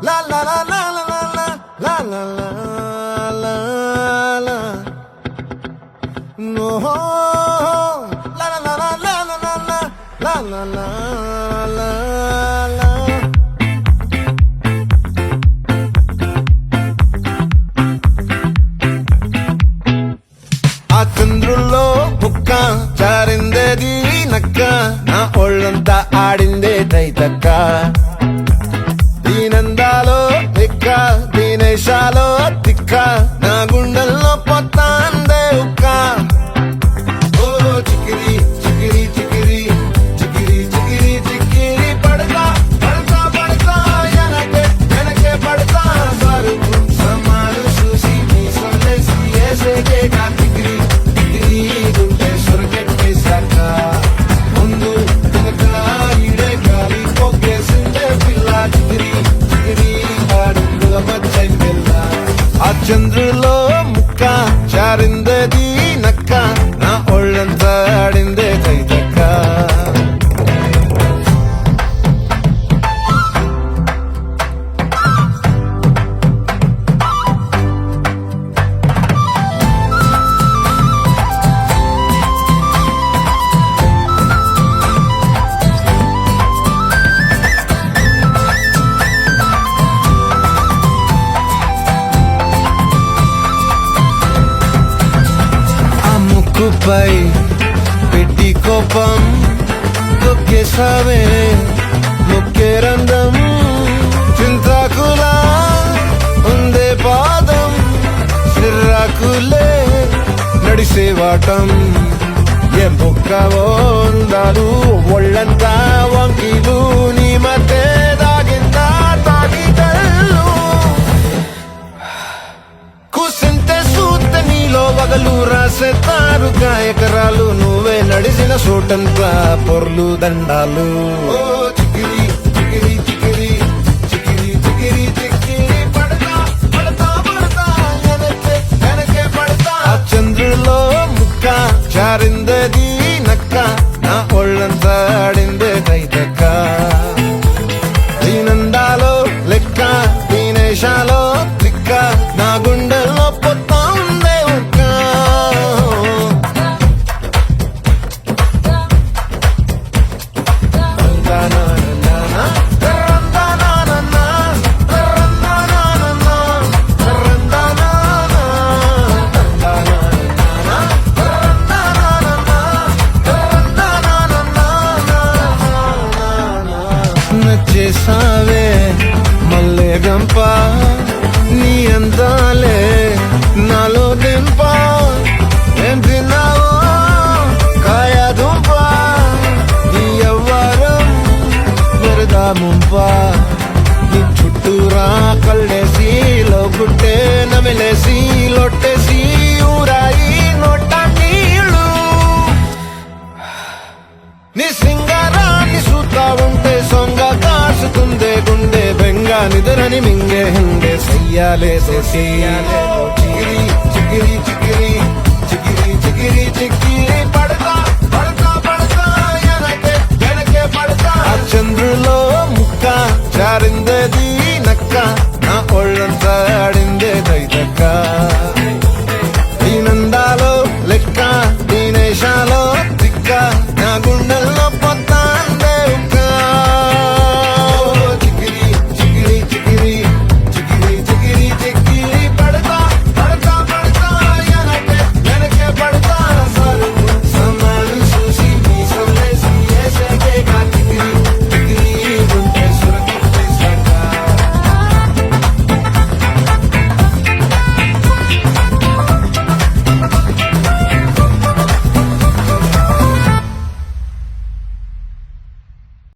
La la la la la la la la la la la. No. La la la la la la la la la la la la. ఆ చంద్రుల్లో బుక్క చారిందేది నక్క నా ఒళ్ళంతా ఆడిందే తైతక్క దీనందాలో తిక్క దీనేశాలో తిక్క నా గుండెల్లో పొత్తాందే ఉక్క ఓ చికిరి చికిరి చికిరి చికిరి చికిరి చికిరి పడతా పడతా పడతా ఎనకే ఎనకే పడతా సరుకు సమాలు చూసి నీ సొల్లేసి ఏసేకే కా చికిరి చికిరి గుండె సొరకెట్టేశాక ముందు వెనక ఈడే గాలి పొగ్గేసిందే పిల్ల చికిరి చికిరి ఆడుండుగ మచ్చైన పిల్ల ఆ చంద్రులో ముక్క చారిందేది నక్క నా ఒళ్ళంతా ఆడిందే తైతక్క ఆ ముక్కుపై పెట్టి కోపం తొక్కేసావే ముక్కే రంధ్రం చింతాకులా ఉందే పాదం సిర్రాకులే నడిసేవాటం ఏ బొక్కవో ఉందాలు ఒళ్ళంతా వంకీలు నీ మధ్య దాగిందా తాగిదల్లు కూసింతే సూత్తే నీలో వగలు రాసేతారు గాయకరాలు నువ్వే నడిసిన చోటంతా పొర్లు దండాలు ఓ చికిరి చికిరి చికిరి చికిరి చికిరి చికిరి పడతా పడతా పడతా ఎనకే ఎనకే పడతా ఆ చంద్రులో ముక్క చారిందేది నక్క నా ఒళ్ళంతా ఆడిందే తైతక్క దీనందాలో లెక్క దీనేశాలో లిక్క నా గుండెల్లో పొత్తా ఉందే ఉక్క నచ్చేసావే మల్లె గంప నీ అందాలే నాలో దింప ఏం తిన్నావో కాయ దుంప నీ ఎవ్వరం వరదా ముంప నీ చుట్టూరా కళ్ళేసి లోగుట్టే నమిలేసి లొట్టేసి ఊరాయి నోట నీళ్ళు నీ సింగారాన్ని చూస్తా ఉంటే సొంగ కాసుకుందే గుండె బెంగ నిద్రని మింగే హండే సయ్యాలే సయ్యాలే చిగిరి చిగిరి చిగిరి చిగిరి చిగిరి చిగిరి పడతా పడతా పడతా ఎనకే ఎనకే పడతా ఆ చంద్రులో ముక్క చారిందేది